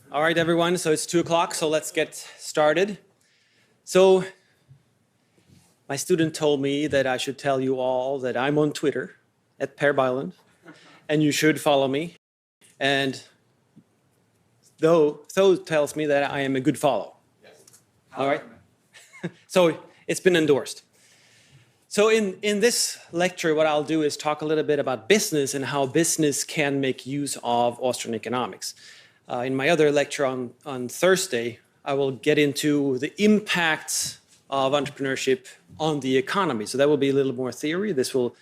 All right, everyone, so it's 2 o'clock, so let's get started. So my student told me that I should tell you all that I'm on Twitter at Per Byund, and you should follow me. And though tells me that I am a good follow. Yes. All right? So it's been endorsed. So in this lecture, what I'll do is talk a little bit about business and how business can make use of Austrian economics. In my other lecture on Thursday, I will get into the impacts of entrepreneurship on the economy. So that will be a little more theory. This will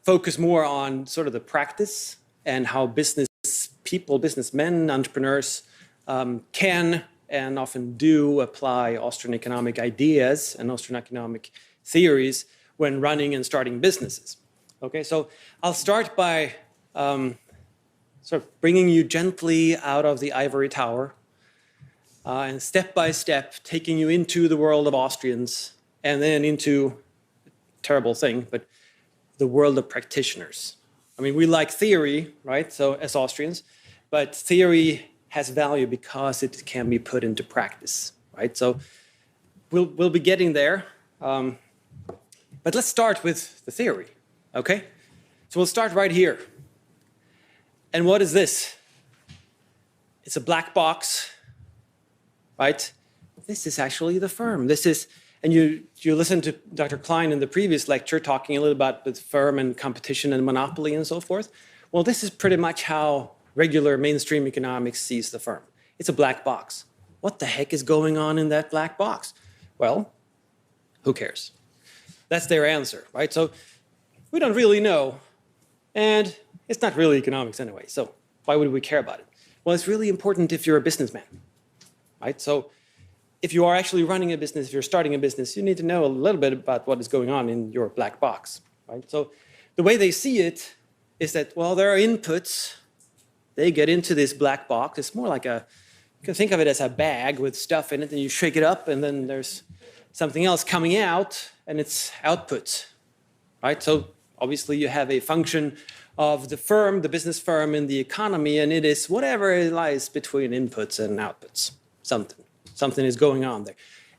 focus more on sort of the practice and how business people, businessmen, entrepreneurs can and often do apply Austrian economic ideas and Austrian economic theories when running and starting businesses. Okay, so I'll start by sort of bringing you gently out of the ivory tower and step by step taking you into the world of Austrians and then into a terrible thing, but the world of practitioners. I mean, we like theory, right? So as Austrians, but theory has value because it can be put into practice, right? So we'll be getting there. But let's start with the theory, okay? So we'll start right here. And what is this? It's a black box, right? This is actually the firm. This is, and you listened to Dr. Klein in the previous lecture talking a little about the firm and competition and monopoly and so forth. Well, this is pretty much how regular mainstream economics sees the firm. It's a black box. What the heck is going on in that black box? Well, who cares? That's their answer, right? So we don't really know, and it's not really economics anyway, so why would we care about it? Well, it's really important if you're a businessman, right? So if you are actually running a business, if you're starting a business, you need to know a little bit about what is going on in your black box, right? So the way they see it is that, well, there are inputs. They get into this black box. It's more like you can think of it as a bag with stuff in it, and you shake it up, and then there's something else coming out, and it's outputs, right? So obviously you have a function of the firm, the business firm in the economy, and it is whatever it lies between inputs and outputs. Something is going on there.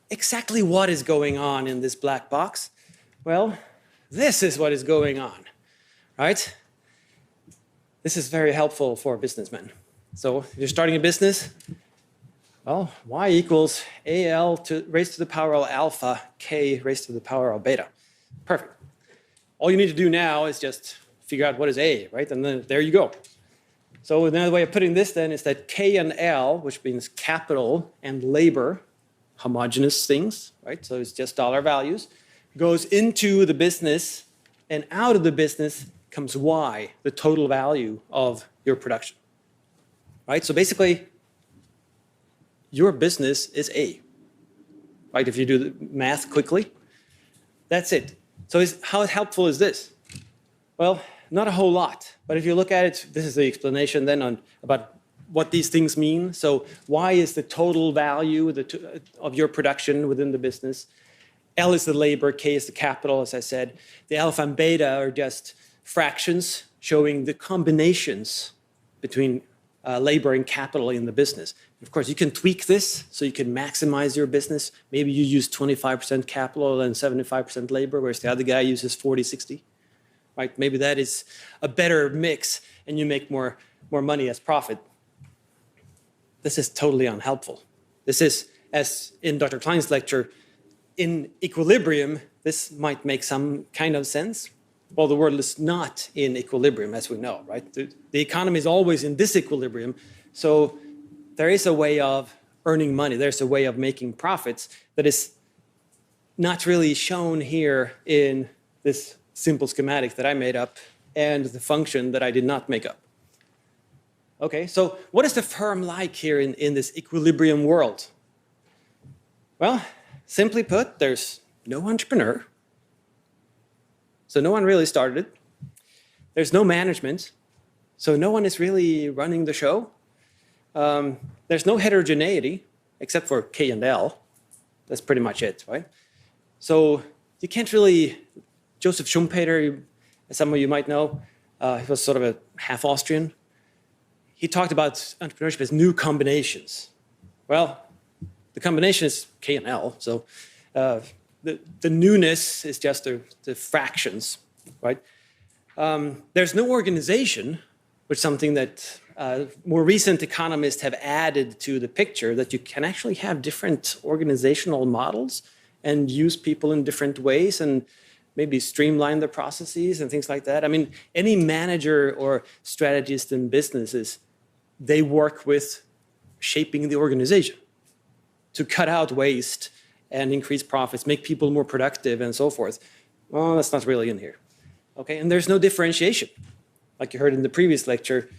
Exactly what is going on in this black box? Well, this is what is going on, right? This is very helpful for businessmen. So if you're starting a business, well, y equals AL raised to the power of alpha, K raised to the power of beta. Perfect. All you need to do now is just figure out what is A, right? And then there you go. So another way of putting this then is that K and L, which means capital and labor, homogeneous things, right? So it's just dollar values, goes into the business, and out of the business comes Y, the total value of your production, right? So basically, your business is A, right? If you do the math quickly, that's it. So how helpful is this? Well, not a whole lot, but if you look at it, this is the explanation then about what these things mean. So Y is the total value of your production within the business. L is the labor, K is the capital, as I said. The alpha and beta are just fractions showing the combinations between labor and capital in the business. Of course, you can tweak this so you can maximize your business. Maybe you use 25% capital and 75% labor, whereas the other guy uses 40, 60. Right? Maybe that is a better mix and you make more money as profit. This is totally unhelpful. This is, as in Dr. Klein's lecture, in equilibrium, this might make some kind of sense. Well, the world is not in equilibrium, as we know, right? The economy is always in disequilibrium. So there is a way of earning money. There's a way of making profits that is not really shown here in this simple schematic that I made up and the function that I did not make up. Okay, so what is the firm like here in this equilibrium world? Well, simply put, there's no entrepreneur. So no one really started it. There's no management. So no one is really running the show. There's no heterogeneity except for K and L. That's pretty much it, right? So you can't really, Joseph Schumpeter, as some of you might know, he was sort of a half Austrian. he talked about entrepreneurship as new combinations. Well, the combination is K and L, so the newness is just the fractions, right? There's no organization, which is something that more recent economists have added to the picture, that you can actually have different organizational models and use people in different ways and maybe streamline the processes and things like that. I mean, any manager or strategist in businesses, they work with shaping the organization to cut out waste and increase profits, make people more productive and so forth. Well, that's not really in here. Okay, and there's no differentiation. Like you heard in the previous lecture,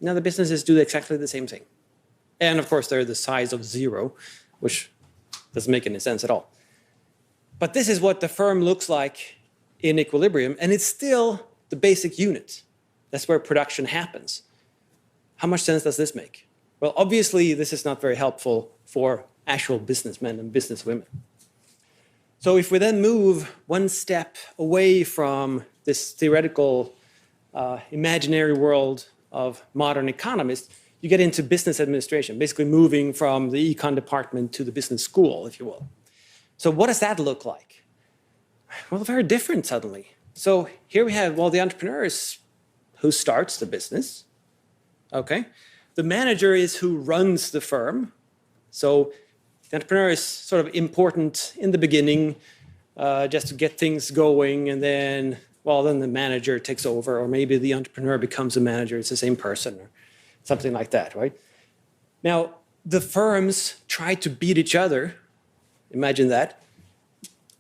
now the businesses do exactly the same thing. And of course, they're the size of 0, which doesn't make any sense at all. But this is what the firm looks like in equilibrium, and it's still the basic unit. That's where production happens. How much sense does this make? Well, obviously, this is not very helpful for actual businessmen and businesswomen. So if we then move one step away from this theoretical, imaginary world of modern economists, you get into business administration, basically moving from the econ department to the business school, if you will. So what does that look like? Well, very different suddenly. So here we have, well, the entrepreneur is who starts the business, okay? The manager is who runs the firm. So the entrepreneur is sort of important in the beginning, just to get things going, and then, well, then the manager takes over, or maybe the entrepreneur becomes a manager. It's the same person, or something like that, right? Now, the firms try to beat each other. Imagine that.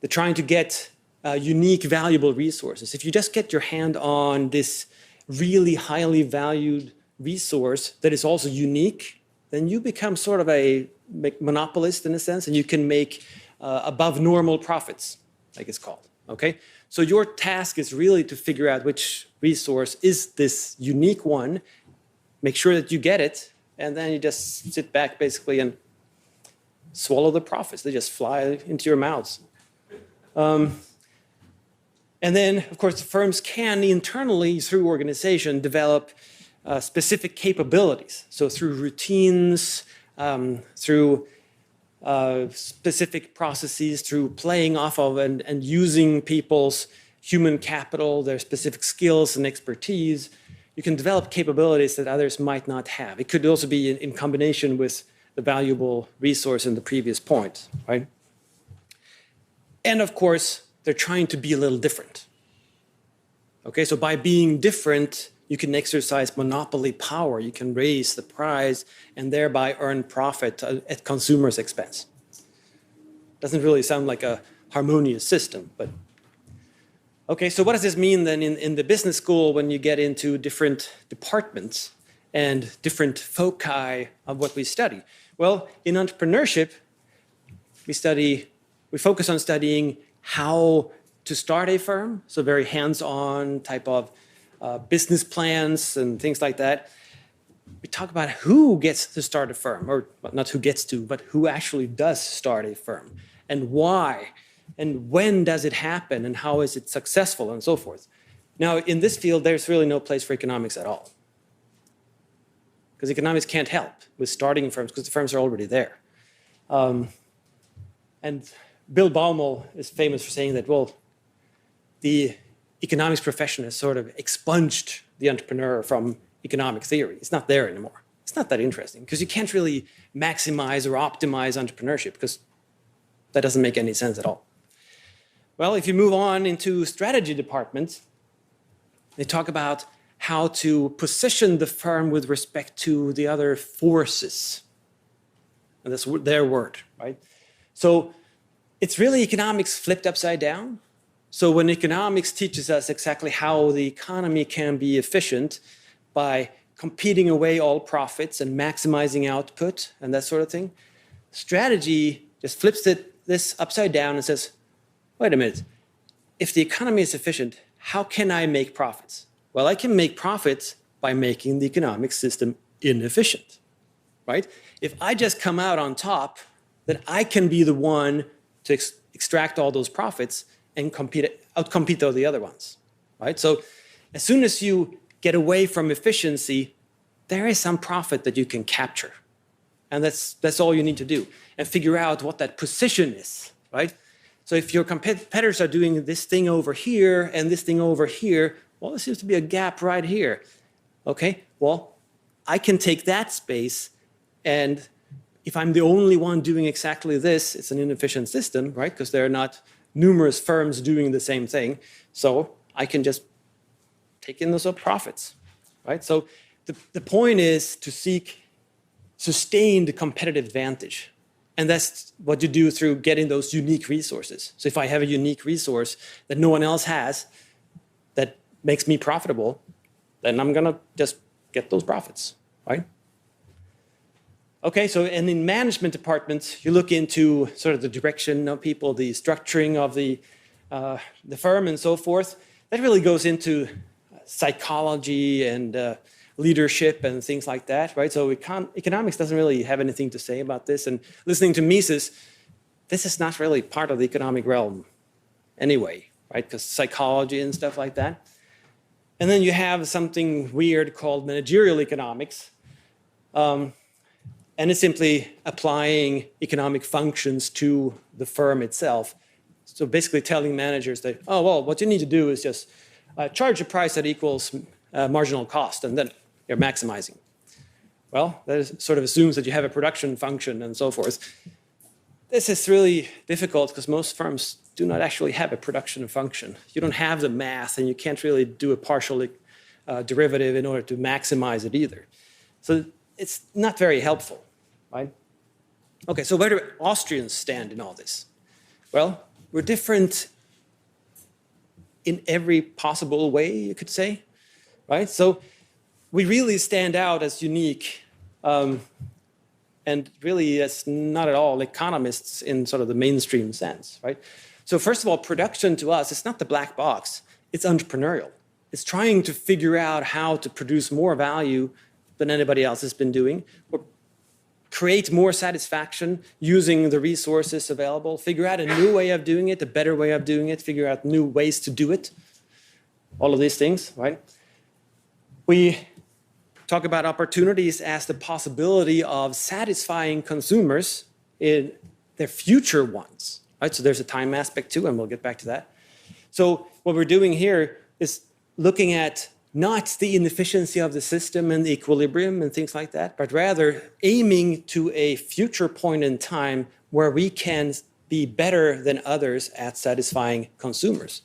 They're trying to get unique, valuable resources. If you just get your hand on this really highly valued resource that is also unique, then you become sort of a monopolist in a sense, and you can make above normal profits, like it's called, okay? So your task is really to figure out which resource is this unique one, make sure that you get it, and then you just sit back basically and swallow the profits. They just fly into your mouths. And then, of course, the firms can internally, through organization, develop specific capabilities. So through routines, through specific processes, through playing off of and using people's human capital, their specific skills and expertise, you can develop capabilities that others might not have. It could also be in combination with the valuable resource in the previous point, right? And of course, they're trying to be a little different. Okay, so by being different, you can exercise monopoly power. You can raise the price and thereby earn profit at consumers' expense. Doesn't really sound like a harmonious system, but okay, so what does this mean then in the business school when you get into different departments and different foci of what we study? Well, in entrepreneurship, we focus on studying how to start a firm, so very hands-on type of business plans and things like that. We talk about who gets to start a firm, or not who gets to, but who actually does start a firm, and why, and when does it happen, and how is it successful, and so forth. Now, in this field, there's really no place for economics at all, because economics can't help with starting firms, because the firms are already there. And Bill Baumol is famous for saying that, well, the economics profession has sort of expunged the entrepreneur from economic theory. It's not there anymore. It's not that interesting, because you can't really maximize or optimize entrepreneurship, because that doesn't make any sense at all. Well, if you move on into strategy departments, they talk about how to position the firm with respect to the other forces. And that's their word, right? So it's really economics flipped upside down. So when economics teaches us exactly how the economy can be efficient by competing away all profits and maximizing output and that sort of thing, strategy just flips this upside down and says, wait a minute, if the economy is efficient, how can I make profits? Well, I can make profits by making the economic system inefficient, right? If I just come out on top, then I can be the one to extract all those profits and outcompete all the other ones, right? So as soon as you get away from efficiency, there is some profit that you can capture. And that's all you need to do. And figure out what that position is, right? So if your competitors are doing this thing over here and this thing over here, well, there seems to be a gap right here. Okay, well, I can take that space, and if I'm the only one doing exactly this, it's an inefficient system, right? Because there are not numerous firms doing the same thing. So I can just take in those profits, right? So the point is to seek sustained competitive advantage. And that's what you do through getting those unique resources. So if I have a unique resource that no one else has that makes me profitable, then I'm going to just get those profits, right? Okay, so and in management departments, you look into sort of the direction of people, the structuring of the firm and so forth. That really goes into psychology and leadership and things like that, right? So economics doesn't really have anything to say about this. And listening to Mises, this is not really part of the economic realm anyway, right? Because psychology and stuff like that. And then you have something weird called managerial economics. And it's simply applying economic functions to the firm itself. So basically telling managers that, oh, well, what you need to do is just charge a price that equals marginal cost, and then you're maximizing. Well, that sort of assumes that you have a production function and so forth. This is really difficult because most firms do not actually have a production function. You don't have the math, and you can't really do a partial derivative in order to maximize it either. So it's not very helpful, right? Okay, so where do Austrians stand in all this? Well, we're different in every possible way, you could say, right? So we really stand out as unique, and really as not at all economists in sort of the mainstream sense, right? So first of all, production to us, it's not the black box, it's entrepreneurial. It's trying to figure out how to produce more value than anybody else has been doing, or create more satisfaction using the resources available, figure out a new way of doing it, a better way of doing it, figure out new ways to do it, all of these things, right? We talk about opportunities as the possibility of satisfying consumers in their future wants, right? So there's a time aspect too, and we'll get back to that. So what we're doing here is looking at not the inefficiency of the system and the equilibrium and things like that, but rather aiming to a future point in time where we can be better than others at satisfying consumers.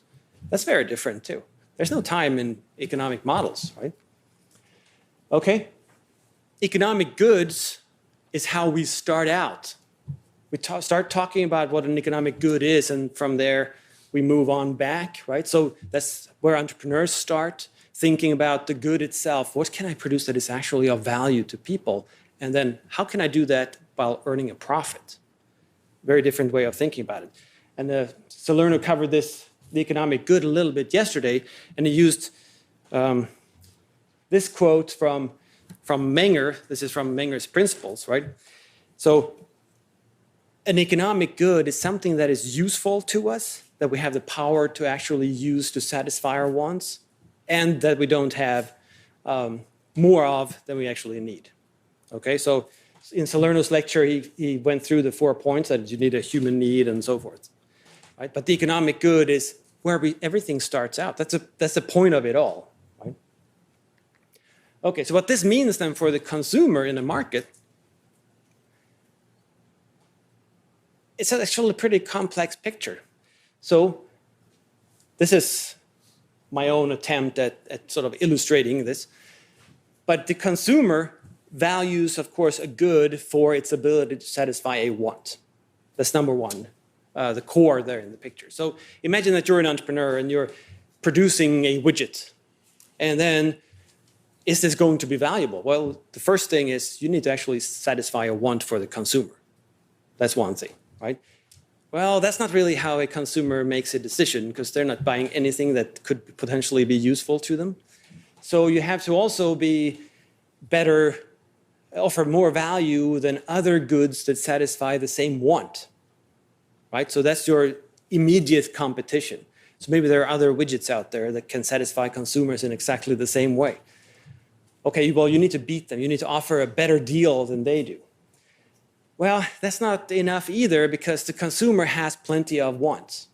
That's very different too. There's no time in economic models, right? Okay, economic goods is how we start out. We start talking about what an economic good is, and from there we move on back, right? So that's where entrepreneurs start, thinking about the good itself. What can I produce that is actually of value to people? And then how can I do that while earning a profit? Very different way of thinking about it. And Salerno covered this, the economic good, a little bit yesterday, and he used this quote from Menger. This is from Menger's Principles, right? So an economic good is something that is useful to us, that we have the power to actually use to satisfy our wants, and that we don't have more of than we actually need. Okay, so in Salerno's lecture, he went through the 4 points that you need a human need and so forth. Right? But the economic good is where everything starts out. That's the point of it all. Right? Okay, so what this means then for the consumer in the market, it's actually a pretty complex picture. So this is my own attempt at sort of illustrating this. But the consumer values, of course, a good for its ability to satisfy a want. That's number one, the core there in the picture. So imagine that you're an entrepreneur and you're producing a widget. And then, is this going to be valuable? Well, the first thing is you need to actually satisfy a want for the consumer. That's one thing, right? Well, that's not really how a consumer makes a decision, because they're not buying anything that could potentially be useful to them. So you have to also be better, offer more value than other goods that satisfy the same want, right? So that's your immediate competition. So maybe there are other widgets out there that can satisfy consumers in exactly the same way. Okay, well, you need to beat them. You need to offer a better deal than they do. Well, that's not enough either, because the consumer has plenty of wants.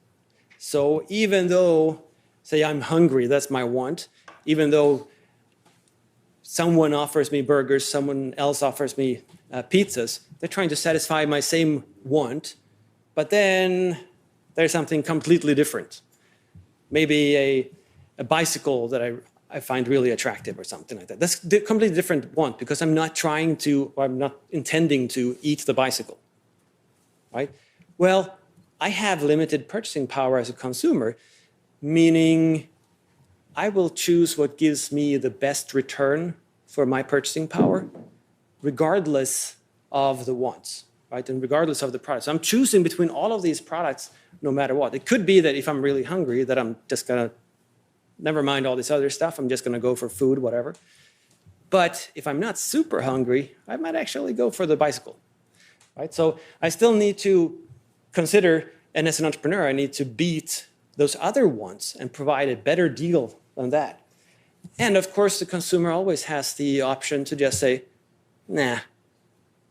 So even though, say I'm hungry, that's my want, even though someone offers me burgers, someone else offers me pizzas, they're trying to satisfy my same want, but then there's something completely different. Maybe a bicycle that I find really attractive or something like that. That's a completely different want, because I'm not trying to, or I'm not intending to eat the bicycle, right? Well, I have limited purchasing power as a consumer, meaning I will choose what gives me the best return for my purchasing power, regardless of the wants, right? And regardless of the products. So I'm choosing between all of these products no matter what. It could be that if I'm really hungry, that I'm just gonna, never mind all this other stuff, I'm just gonna go for food, whatever. But if I'm not super hungry, I might actually go for the bicycle, right? So I still need to consider, and as an entrepreneur, I need to beat those other wants and provide a better deal than that. And of course, the consumer always has the option to just say, nah,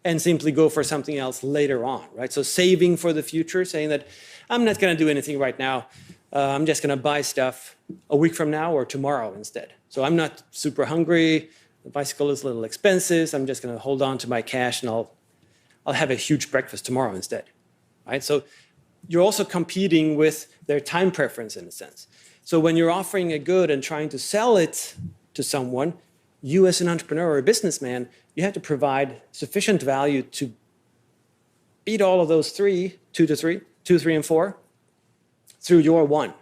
and simply go for something else later on, right? So saving for the future, saying that I'm not gonna do anything right now. I'm just gonna buy stuff a week from now or tomorrow instead. So I'm not super hungry, the bicycle is a little expensive, I'm just gonna hold on to my cash and I'll have a huge breakfast tomorrow instead, right? So you're also competing with their time preference in a sense. So when you're offering a good and trying to sell it to someone, you as an entrepreneur or a businessman, you have to provide sufficient value to beat all of those two, three, and four, through your one,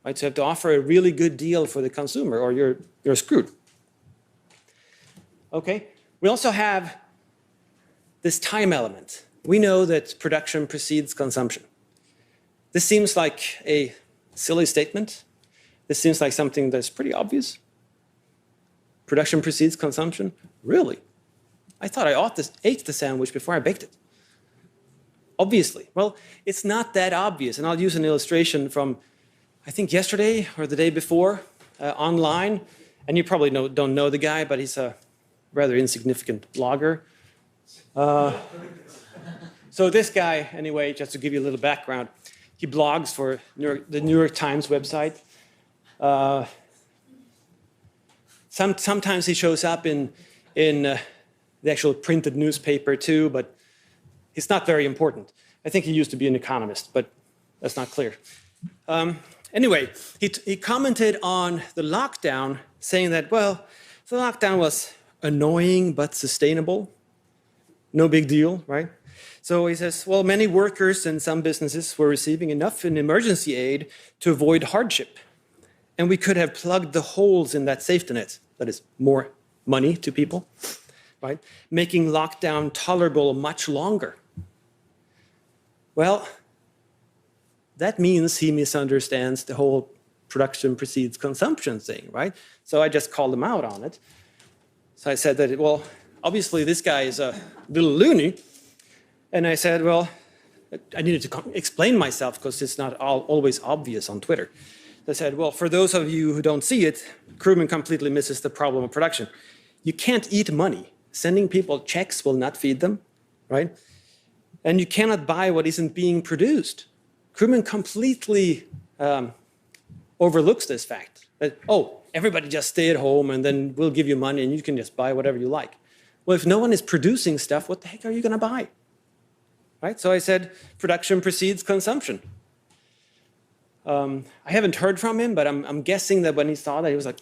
right? So you have to offer a really good deal for the consumer or you're screwed. Okay, we also have this time element. We know that production precedes consumption. This seems like a silly statement. This seems like something that's pretty obvious. Production precedes consumption? Really? I thought I ate the sandwich before I baked it. Obviously. Well, it's not that obvious. And I'll use an illustration from, I think yesterday or the day before, online. And you probably don't know the guy, but he's a rather insignificant blogger. So this guy, anyway, just to give you a little background, he blogs for the New York Times website. Sometimes he shows up in the actual printed newspaper too, but he's not very important. I think he used to be an economist, but that's not clear. Anyway, he commented on the lockdown, saying that, well, the lockdown was annoying but sustainable. No big deal, right? So he says, well, many workers and some businesses were receiving enough in emergency aid to avoid hardship. And we could have plugged the holes in that safety net, that is more money to people, right? Making lockdown tolerable much longer. Well, that means he misunderstands the whole production precedes consumption thing, right? So I just called him out on it. So I said that, well, obviously this guy is a little loony. And I said, well, I needed to explain myself because it's not always obvious on Twitter. I said, well, for those of you who don't see it, Krugman completely misses the problem of production. You can't eat money. Sending people checks will not feed them, right? And you cannot buy what isn't being produced. Krugman completely overlooks this fact. That, oh, everybody just stay at home and then we'll give you money and you can just buy whatever you like. Well, if no one is producing stuff, what the heck are you going to buy? Right? So I said, production precedes consumption. I haven't heard from him, but I'm guessing that when he saw that, he was like,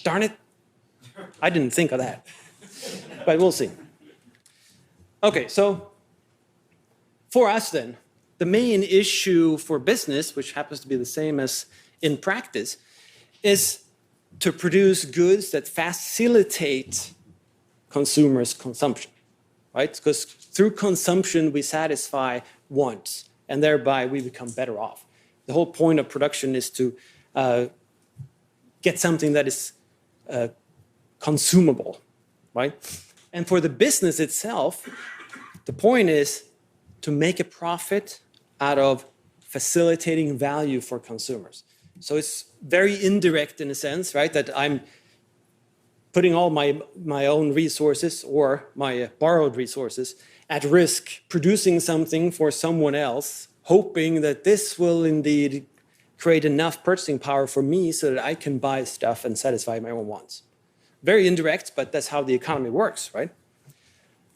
darn it, I didn't think of that. But we'll see. Okay, so for us then, the main issue for business, which happens to be the same as in practice, is to produce goods that facilitate consumers' consumption, right? Because through consumption, we satisfy wants, and thereby we become better off. The whole point of production is to get something that is consumable, right? And for the business itself, the point is to make a profit out of facilitating value for consumers. So it's very indirect in a sense, right? That I'm putting all my own resources or my borrowed resources at risk, producing something for someone else, hoping that this will indeed create enough purchasing power for me so that I can buy stuff and satisfy my own wants. Very indirect, but that's how the economy works, right?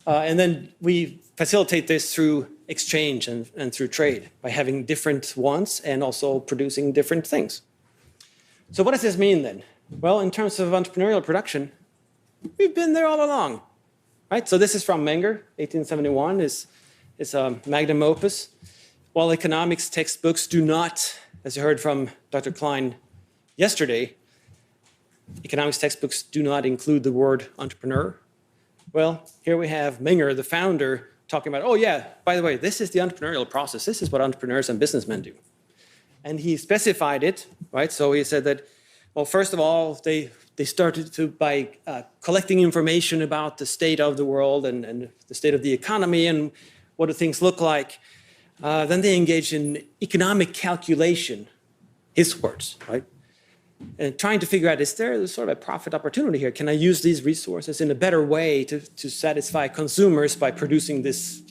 And then we facilitate this through exchange and through trade by having different wants and also producing different things. So what does this mean then? Well, in terms of entrepreneurial production, we've been there all along, right? So this is from Menger, 1871, is a magnum opus. While economics textbooks do not, as you heard from Dr. Klein yesterday, economics textbooks do not include the word entrepreneur. Well, here we have Menger, the founder, talking about, oh yeah, by the way, this is the entrepreneurial process. This is what entrepreneurs and businessmen do. And he specified it, right? So he said that, well, first of all, they started by collecting information about the state of the world and the state of the economy and what do things look like. Then they engaged in economic calculation, his words, right? And trying to figure out, is there sort of a profit opportunity here? Can I use these resources in a better way to satisfy consumers by producing this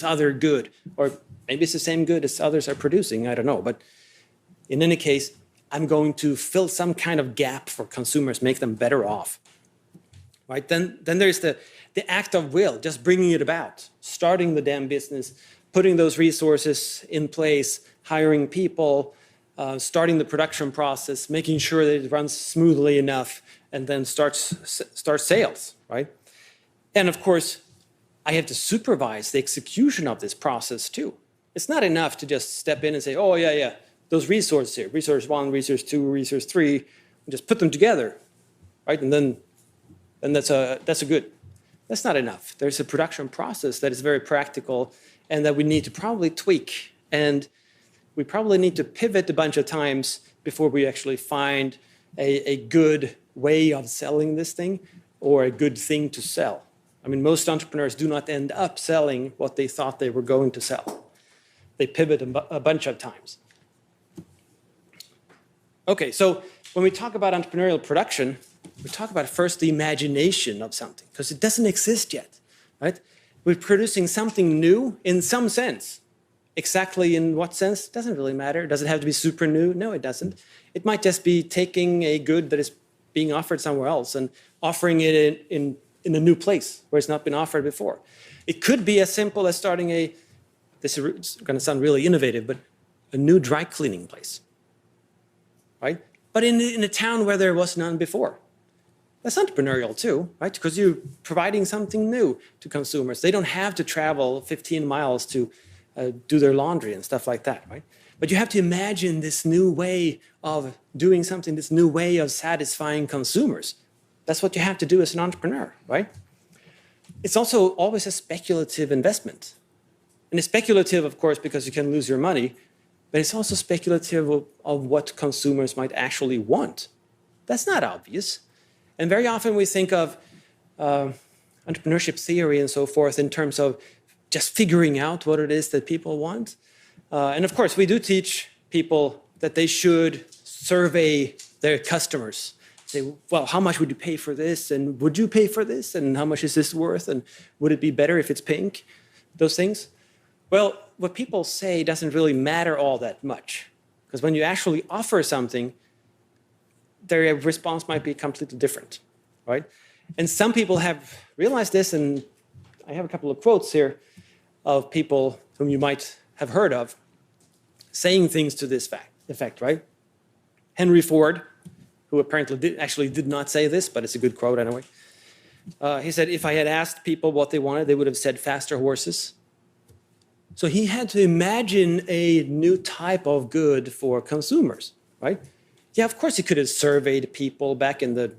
other good? Or maybe it's the same good as others are producing, I don't know. But in any case, I'm going to fill some kind of gap for consumers, make them better off. Right? Then there's the act of will, just bringing it about, starting the damn business, putting those resources in place, hiring people, starting the production process, making sure that it runs smoothly enough, and then start sales, right? And of course, I have to supervise the execution of this process too. It's not enough to just step in and say, oh yeah, those resources here, resource 1, resource 2, resource 3, and just put them together, right? And then that's a good. That's not enough. There's a production process that is very practical and that we need to probably tweak. And we probably need to pivot a bunch of times before we actually find a good way of selling this thing or a good thing to sell. I mean, most entrepreneurs do not end up selling what they thought they were going to sell. They pivot a bunch of times. Okay, so when we talk about entrepreneurial production, we talk about first the imagination of something, because it doesn't exist yet, right? We're producing something new in some sense. Exactly in what sense? It doesn't really matter. Does it have to be super new? No, it doesn't. It might just be taking a good that is being offered somewhere else and offering it in a new place where it's not been offered before. It could be as simple as starting this is going to sound really innovative, but a new dry cleaning place, right? But in a town where there was none before. That's entrepreneurial too, right? Because you're providing something new to consumers. They don't have to travel 15 miles to do their laundry and stuff like that, right? But you have to imagine this new way of doing something, this new way of satisfying consumers. That's what you have to do as an entrepreneur, right? It's also always a speculative investment. And it's speculative, of course, because you can lose your money, but it's also speculative of what consumers might actually want. That's not obvious. And very often we think of entrepreneurship theory and so forth in terms of just figuring out what it is that people want. And of course, we do teach people that they should survey their customers. Say, well, how much would you pay for this? And would you pay for this? And how much is this worth? And would it be better if it's pink? Those things. Well, what people say doesn't really matter all that much. Because when you actually offer something, their response might be completely different, right? And some people have realized this, and I have a couple of quotes here of people whom you might have heard of saying things to this effect, right? Henry Ford, who apparently actually did not say this, but it's a good quote anyway. He said, if I had asked people what they wanted, they would have said faster horses. So he had to imagine a new type of good for consumers, right? Yeah, of course he could have surveyed people back in the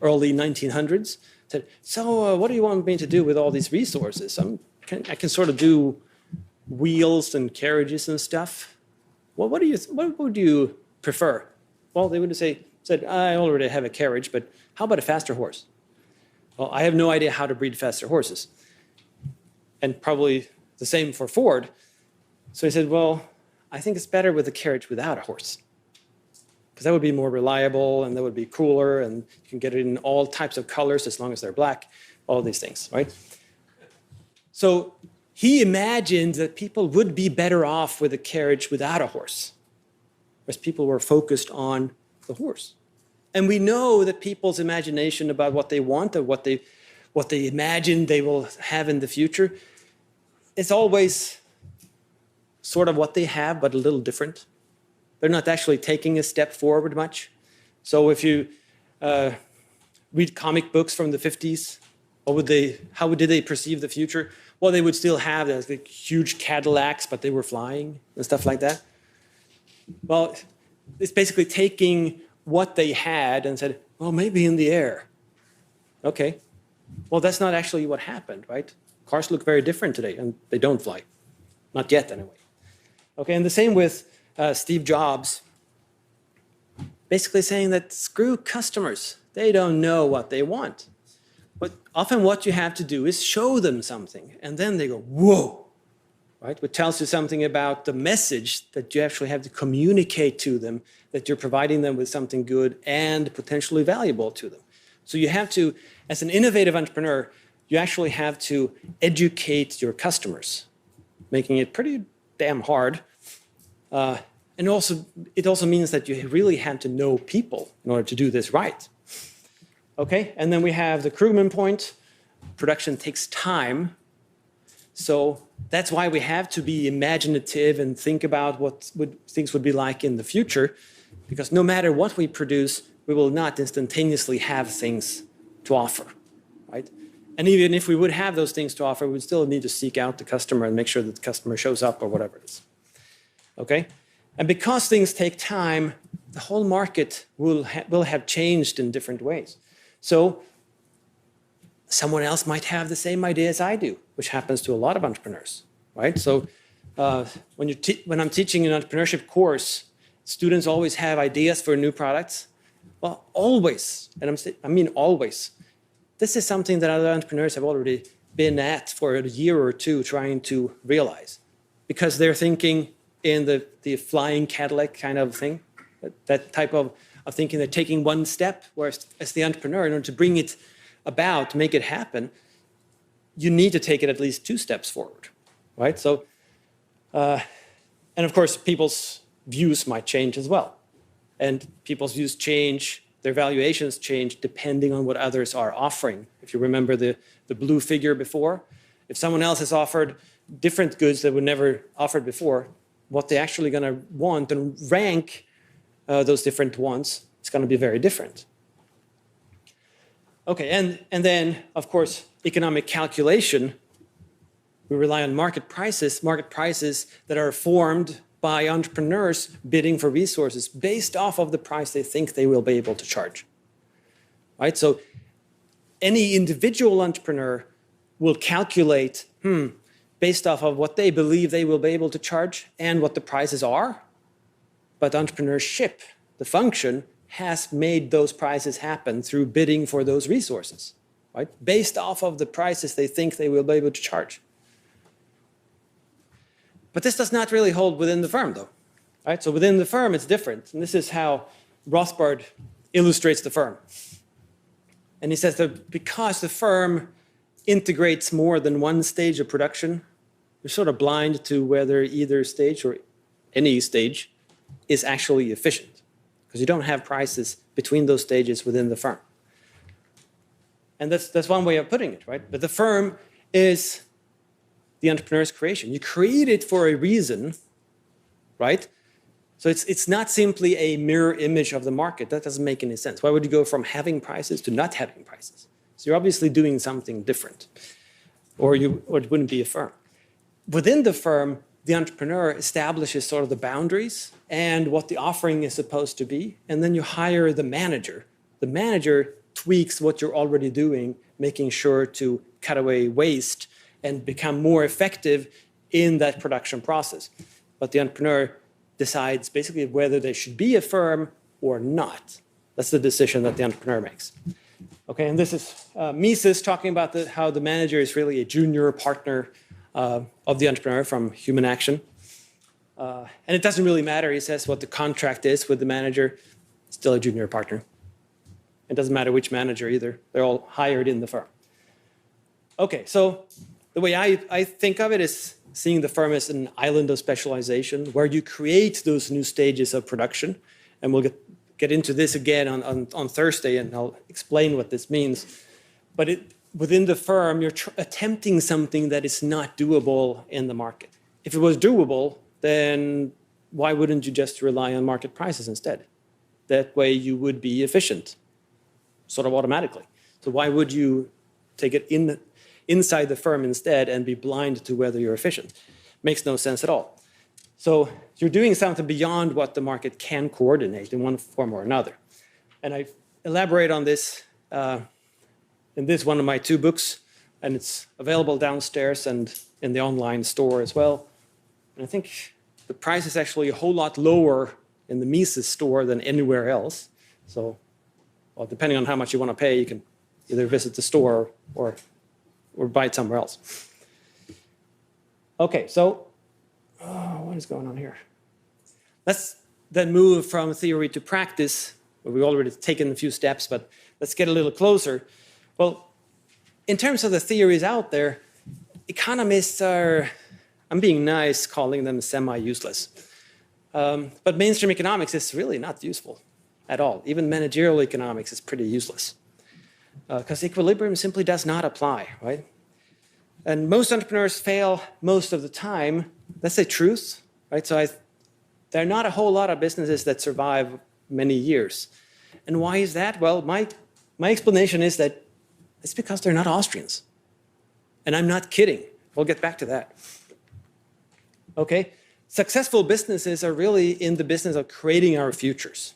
early 1900s. Said, so what do you want me to do with all these resources? I can sort of do wheels and carriages and stuff. Well, what would you prefer? Well, they would said, I already have a carriage, but how about a faster horse? Well, I have no idea how to breed faster horses. And probably the same for Ford. So he said, well, I think it's better with a carriage without a horse. because that would be more reliable and that would be cooler and you can get it in all types of colors as long as they're black, all these things, right? So he imagined that people would be better off with a carriage without a horse, whereas people were focused on the horse. And we know that people's imagination about what they want or what they imagine they will have in the future is always sort of what they have, but a little different. They're not actually taking a step forward much. So if you read comic books from the 50s, how did they perceive the future? Well, they would still have like huge Cadillacs, but they were flying and stuff like that. Well, it's basically taking what they had and said, well, maybe in the air. Okay. Well, that's not actually what happened, right? Cars look very different today, and they don't fly. Not yet, anyway. Okay, and the same with Steve Jobs, basically saying that screw customers. They don't know what they want. But often what you have to do is show them something, and then they go, whoa, right? Which tells you something about the message that you actually have to communicate to them, that you're providing them with something good and potentially valuable to them. So you have to, as an innovative entrepreneur, you actually have to educate your customers, making it pretty damn hard. And also, it also means that you really have to know people in order to do this right. Okay, and then we have the Krugman point. Production takes time. So that's why we have to be imaginative and think about what things would be like in the future, because no matter what we produce, we will not instantaneously have things to offer, right? And even if we would have those things to offer, we would still need to seek out the customer and make sure that the customer shows up or whatever it is. Okay? And because things take time, the whole market will have changed in different ways. So someone else might have the same idea as I do, which happens to a lot of entrepreneurs, right? So when I'm teaching an entrepreneurship course, students always have ideas for new products. Well, always, and I mean always. This is something that other entrepreneurs have already been at for a year or two trying to realize, because they're thinking in the flying Cadillac kind of thing, that type of thinking. They're taking one step, whereas as the entrepreneur, in order to bring it about, to make it happen, you need to take it at least 2 steps forward, right? So, and of course, people's views might change as well. And people's views change, their valuations change depending on what others are offering. If you remember the blue figure before, if someone else has offered different goods that were never offered before, what they're actually going to want and rank those different ones, it's going to be very different. Okay, and then, of course, economic calculation. We rely on market prices that are formed by entrepreneurs bidding for resources based off of the price they think they will be able to charge. Right? So any individual entrepreneur will calculate, based off of what they believe they will be able to charge and what the prices are. But entrepreneurship, the function, has made those prices happen through bidding for those resources, right? Based off of the prices they think they will be able to charge. But this does not really hold within the firm, though, right? So within the firm, it's different. And this is how Rothbard illustrates the firm. And he says that because the firm integrates more than one stage of production, you're sort of blind to whether either stage or any stage is actually efficient, because you don't have prices between those stages within the firm. And that's one way of putting it, right? But the firm is the entrepreneur's creation. You create it for a reason, right? So it's not simply a mirror image of the market. That doesn't make any sense. Why would you go from having prices to not having prices? So you're obviously doing something different, or it wouldn't be a firm. Within the firm, the entrepreneur establishes sort of the boundaries and what the offering is supposed to be, and then you hire the manager. The manager tweaks what you're already doing, making sure to cut away waste and become more effective in that production process. But the entrepreneur decides basically whether they should be a firm or not. That's the decision that the entrepreneur makes. Okay, and this is Mises talking about how the manager is really a junior partner of the entrepreneur from human action. And it doesn't really matter, he says, what the contract is with the manager. still a junior partner. It doesn't matter which manager either. They're all hired in the firm. Okay, so the way I think of it is seeing the firm as an island of specialization where you create those new stages of production. And we'll get into this again on Thursday, and I'll explain what this means. But within the firm, you're attempting something that is not doable in the market. If it was doable, then why wouldn't you just rely on market prices instead? That way you would be efficient, sort of automatically. So why would you take it inside the firm instead and be blind to whether you're efficient? Makes no sense at all. So you're doing something beyond what the market can coordinate in one form or another. And I elaborate on this in this one of my 2 books, and it's available downstairs and in the online store as well. And I think the price is actually a whole lot lower in the Mises store than anywhere else. So, well, depending on how much you want to pay, you can either visit the store or buy it somewhere else. Okay, so what is going on here? Let's then move from theory to practice. We've already taken a few steps, but let's get a little closer. Well, in terms of the theories out there, economists are, I'm being nice, calling them semi-useless. But mainstream economics is really not useful at all. Even managerial economics is pretty useless because equilibrium simply does not apply, right? And most entrepreneurs fail most of the time. That's the truth, right? So there are not a whole lot of businesses that survive many years. And why is that? Well, my explanation is that it's because they're not Austrians. And I'm not kidding. We'll get back to that. Okay? Successful businesses are really in the business of creating our futures,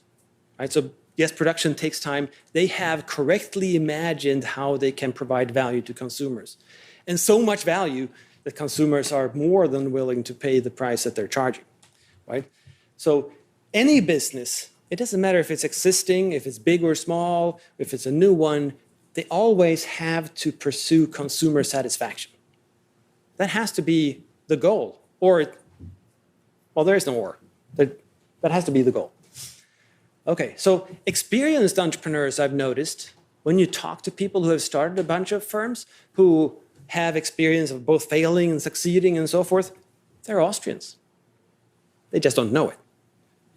right? So yes, production takes time. They have correctly imagined how they can provide value to consumers. And so much value that consumers are more than willing to pay the price that they're charging, right? So any business, it doesn't matter if it's existing, if it's big or small, if it's a new one, they always have to pursue consumer satisfaction. That has to be the goal. Or, well, there is no or. That has to be the goal. Okay, so experienced entrepreneurs, I've noticed, when you talk to people who have started a bunch of firms, who have experience of both failing and succeeding and so forth, they're Austrians. They just don't know it,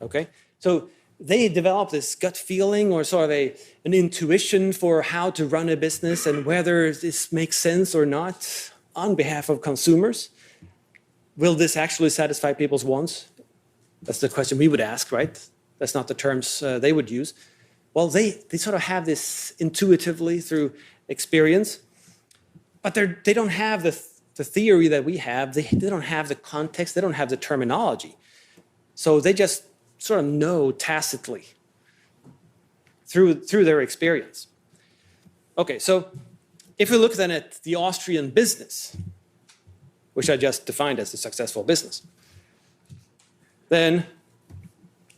okay? So they develop this gut feeling or sort of an intuition for how to run a business and whether this makes sense or not on behalf of consumers. Will this actually satisfy people's wants? That's the question we would ask, right? That's not the terms they would use. Well, they sort of have this intuitively through experience, but they don't have the theory that we have. They don't have the context. They don't have the terminology. So they just sort of know tacitly through their experience. Okay, so if we look then at the Austrian business, which I just defined as a successful business, then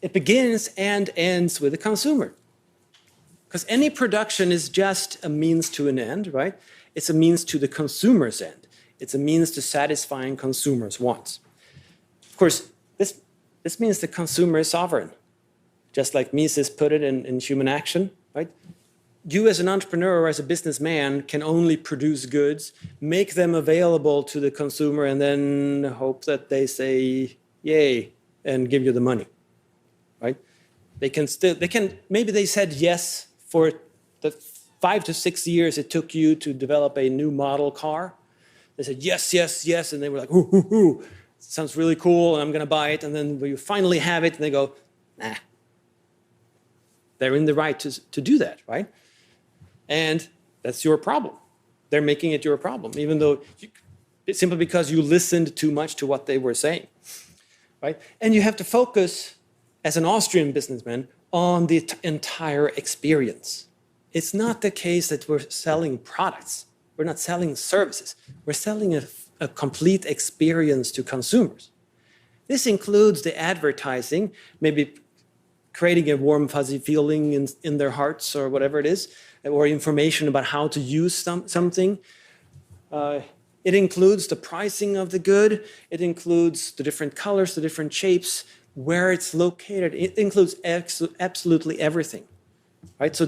it begins and ends with the consumer. Because any production is just a means to an end, right? It's a means to the consumer's end. It's a means to satisfying consumers' wants. Of course, this means the consumer is sovereign, just like Mises put it in Human Action, right? You as an entrepreneur or as a businessman can only produce goods, make them available to the consumer, and then hope that they say, yay, and give you the money, right? Maybe they said yes for the 5 to 6 years it took you to develop a new model car. They said yes, yes, yes, and they were like, ooh, ooh, ooh. Sounds really cool, and I'm going to buy it. And then when you finally have it, and they go, nah. They're in the right to do that, right? And that's your problem. They're making it your problem, even though simply because you listened too much to what they were saying, right? And you have to focus, as an Austrian businessman, on the entire experience. It's not the case that we're selling products. We're not selling services. We're selling a complete experience to consumers. This includes the advertising, maybe creating a warm, fuzzy feeling in their hearts or whatever it is, or information about how to use something. It includes the pricing of the good. It includes the different colors, the different shapes, where it's located. It includes absolutely everything, right? So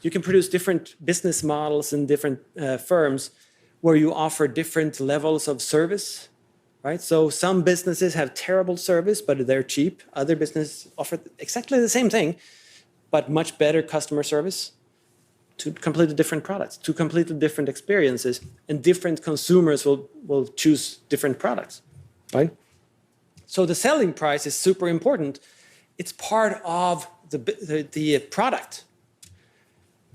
you can produce different business models in different firms where you offer different levels of service, right? So some businesses have terrible service, but they're cheap. Other businesses offer exactly the same thing, but much better customer service. Two completely different products, two completely different experiences, and different consumers will choose different products, right? So the selling price is super important. It's part of the product.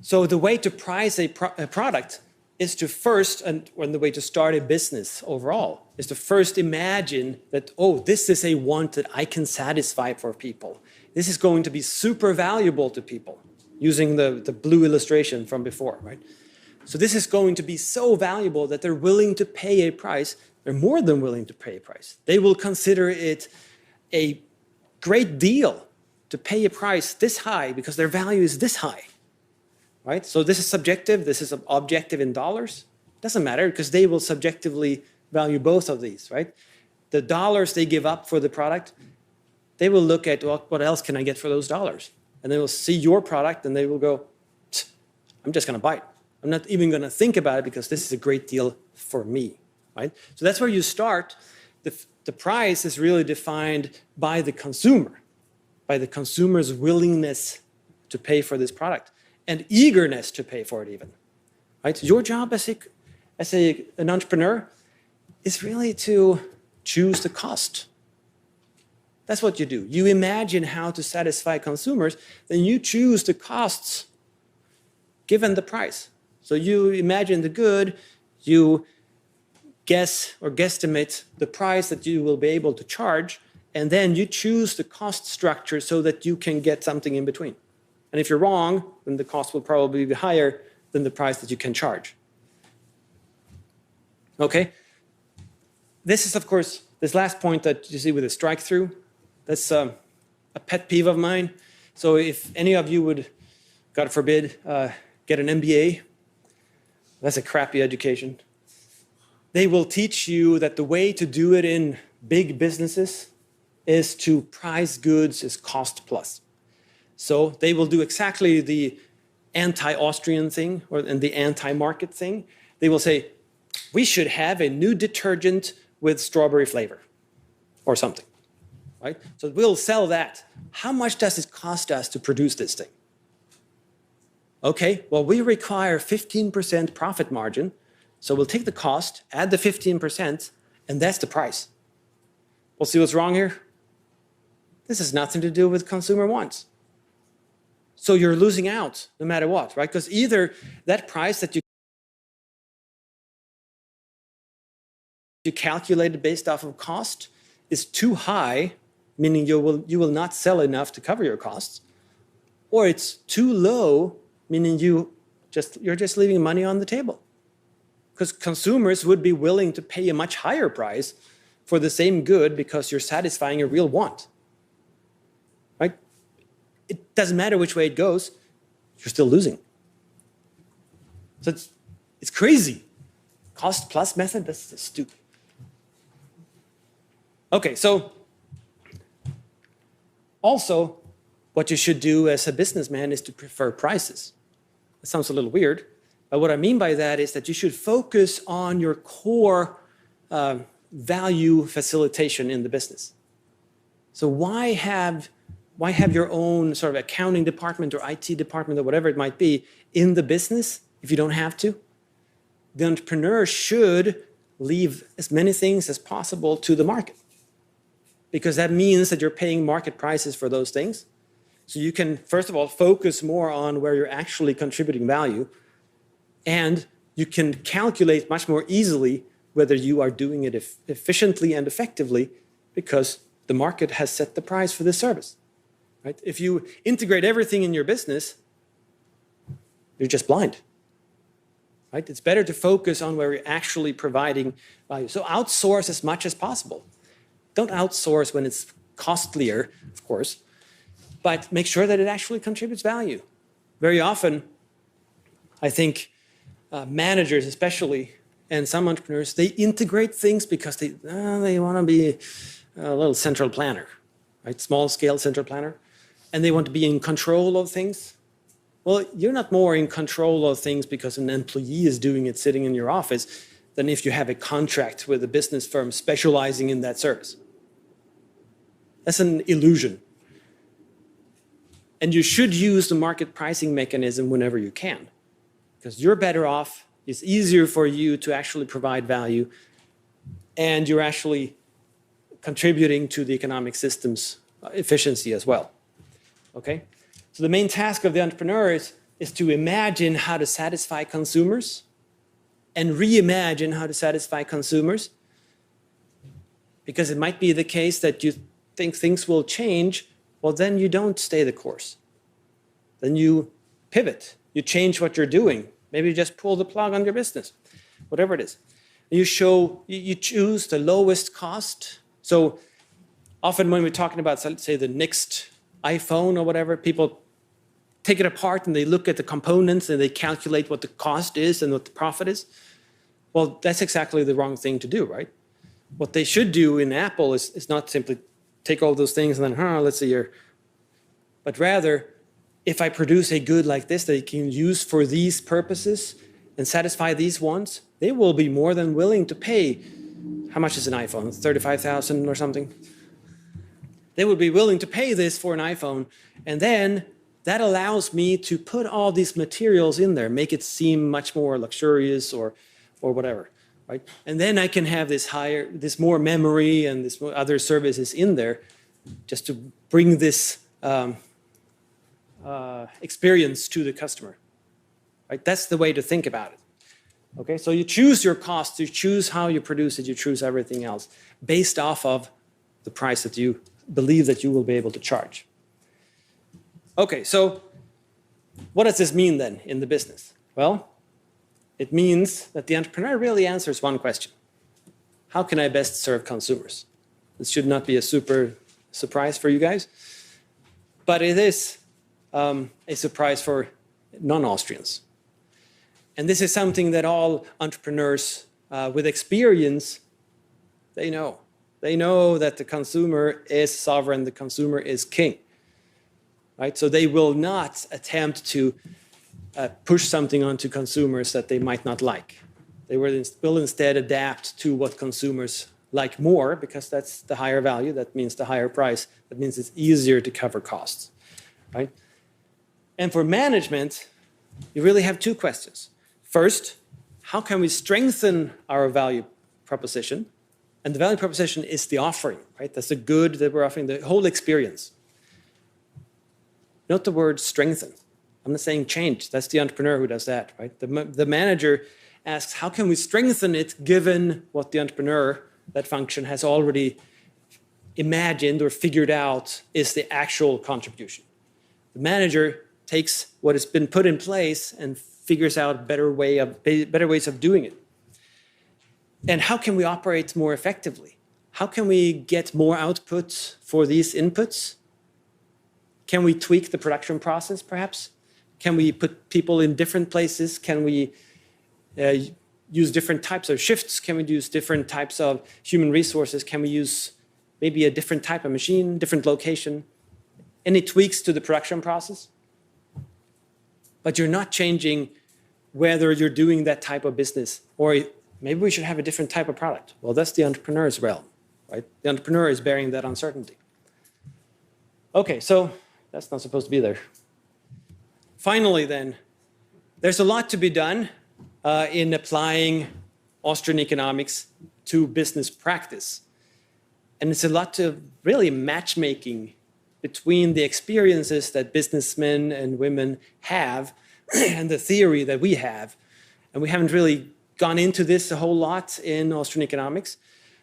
So the way to price a product is to first, or the way to start a business overall, is to first imagine that, oh, this is a want that I can satisfy for people. This is going to be super valuable to people, using the blue illustration from before, right? So this is going to be so valuable that they're willing to pay a price. They're more than willing to pay a price. They will consider it a great deal to pay a price this high because their value is this high, right? So this is subjective. This is objective in dollars. Doesn't matter because they will subjectively value both of these, right? The dollars they give up for the product, they will look at, well, what else can I get for those dollars? And they will see your product and they will go, I'm just going to buy it. I'm not even going to think about it because this is a great deal for me, right? So that's where you start. The price is really defined by the consumer, by the consumer's willingness to pay for this product and eagerness to pay for it even, right? Your job as an entrepreneur is really to choose the cost. That's what you do. You imagine how to satisfy consumers, then you choose the costs given the price. So you imagine the good, you guess or guesstimate the price that you will be able to charge, and then you choose the cost structure so that you can get something in between. And if you're wrong, then the cost will probably be higher than the price that you can charge. Okay? This is, of course, this last point that you see with the strike-through. That's a pet peeve of mine. So if any of you would, God forbid, get an MBA, that's a crappy education. They will teach you that the way to do it in big businesses is to price goods as cost plus. So they will do exactly the anti-Austrian thing and the anti-market thing. They will say, we should have a new detergent with strawberry flavor or something. Right? So we'll sell that. How much does it cost us to produce this thing? Okay, well, we require 15% profit margin. So we'll take the cost, add the 15%, and that's the price. We'll see what's wrong here. This has nothing to do with consumer wants. So you're losing out no matter what, right? Because either that price that you calculated based off of cost is too high, meaning you will not sell enough to cover your costs, or it's too low, meaning you're just leaving money on the table. Because consumers would be willing to pay a much higher price for the same good because you're satisfying a real want. Right? It doesn't matter which way it goes, you're still losing. So it's crazy. Cost plus method, that's stupid. Okay, so also, what you should do as a businessman is to prefer prices. It sounds a little weird, but what I mean by that is that you should focus on your core value facilitation in the business. So why have your own sort of accounting department or IT department or whatever it might be in the business if you don't have to? The entrepreneur should leave as many things as possible to the market, because that means that you're paying market prices for those things. So you can, first of all, focus more on where you're actually contributing value, and you can calculate much more easily whether you are doing it efficiently and effectively because the market has set the price for this service. Right? If you integrate everything in your business, you're just blind. Right? It's better to focus on where you're actually providing value. So outsource as much as possible. Don't outsource when it's costlier, of course, but make sure that it actually contributes value. Very often, I think managers especially, and some entrepreneurs, they integrate things because they want to be a little central planner. right? Small-scale center planner, and they want to be in control of things. Well, you're not more in control of things because an employee is doing it sitting in your office than if you have a contract with a business firm specializing in that service. That's an illusion. And you should use the market pricing mechanism whenever you can, because you're better off, it's easier for you to actually provide value, and you're actually contributing to the economic system's efficiency as well. Okay? So the main task of the entrepreneur is to imagine how to satisfy consumers and reimagine how to satisfy consumers, because it might be the case that you think things will change. Well, then you don't stay the course. Then you pivot. You change what you're doing. Maybe you just pull the plug on your business, whatever it is. You choose the lowest cost. So often when we're talking about, say, the next iPhone or whatever, people take it apart and they look at the components and they calculate what the cost is and what the profit is. Well, that's exactly the wrong thing to do, right? What they should do in Apple is not simply take all those things and then, let's see here. But rather, if I produce a good like this that you can use for these purposes and satisfy these wants, they will be more than willing to pay. How much is an iPhone? 35,000 or something? They would be willing to pay this for an iPhone. And then that allows me to put all these materials in there, make it seem much more luxurious or whatever. Right? And then I can have this more memory and this other services in there just to bring this experience to the customer. Right? That's the way to think about it. Okay, so you choose your costs, you choose how you produce it, you choose everything else based off of the price that you believe that you will be able to charge. Okay, so what does this mean then in the business? Well, it means that the entrepreneur really answers one question. How can I best serve consumers? This should not be a super surprise for you guys, but it is a surprise for non-Austrians. And this is something that all entrepreneurs with experience, they know. They know that the consumer is sovereign, the consumer is king. Right? So they will not attempt to push something onto consumers that they might not like. They will instead adapt to what consumers like more, because that's the higher value, that means the higher price, that means it's easier to cover costs. Right? And for management, you really have two questions. First, how can we strengthen our value proposition? And the value proposition is the offering, right? That's the good that we're offering, the whole experience. Note the word strengthen. I'm not saying change. That's the entrepreneur who does that, right? The manager asks, how can we strengthen it given what the entrepreneur, that function, has already imagined or figured out is the actual contribution. The manager takes what has been put in place and figures out better ways of doing it. And how can we operate more effectively? How can we get more output for these inputs? Can we tweak the production process, perhaps? Can we put people in different places? Can we use different types of shifts? Can we use different types of human resources? Can we use maybe a different type of machine, different location? Any tweaks to the production process? But you're not changing whether you're doing that type of business, or maybe we should have a different type of product. Well, that's the entrepreneur's realm, right? The entrepreneur is bearing that uncertainty. Okay, so that's not supposed to be there. Finally, then, there's a lot to be done in applying Austrian economics to business practice. And it's a lot to really matchmaking between the experiences that businessmen and women have and the theory that we have. And we haven't really gone into this a whole lot in Austrian economics.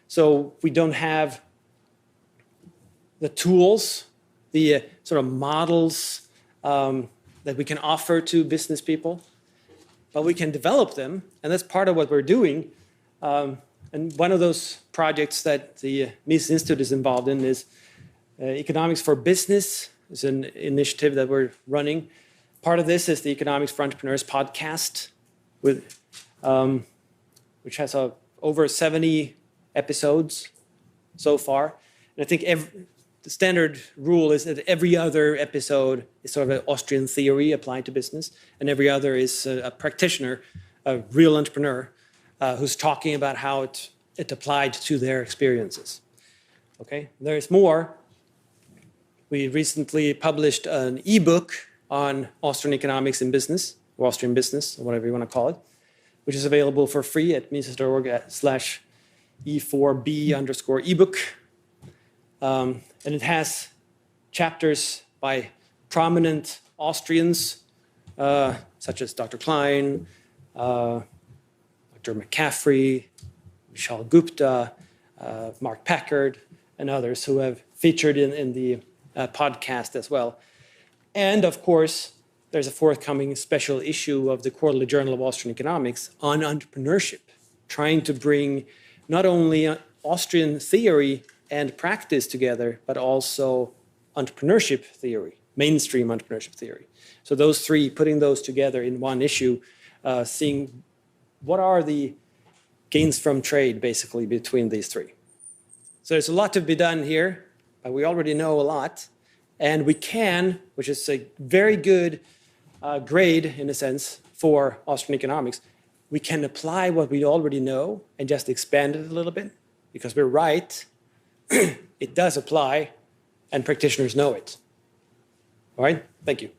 So we don't have the tools, the sort of models that we can offer to business people, but we can develop them, and that's part of what we're doing. And one of those projects that the Mises Institute is involved in is Economics for Business. It's an initiative that we're running. Part of this is the Economics for Entrepreneurs podcast, which has over 70 episodes so far. And I think the standard rule is that every other episode is sort of an Austrian theory applied to business, and every other is a practitioner, a real entrepreneur, who's talking about how it applied to their experiences. Okay, there's more. We recently published an ebook on Austrian economics in business, or Austrian business, or whatever you want to call it, which is available for free at mises.org/E4B_ebook. And it has chapters by prominent Austrians, such as Dr. Klein, Dr. McCaffrey, Vishal Gupta, Mark Packard, and others who have featured in the podcast as well. And of course, there's a forthcoming special issue of the Quarterly Journal of Austrian Economics on entrepreneurship, trying to bring not only Austrian theory and practice together, but also entrepreneurship theory, mainstream entrepreneurship theory. So those three, putting those together in one issue, seeing what are the gains from trade, basically, between these three. So there's a lot to be done here, but we already know a lot. And we can, which is a very good grade, in a sense, for Austrian economics, we can apply what we already know and just expand it a little bit, because we're right. It does apply, and practitioners know it. All right? Thank you.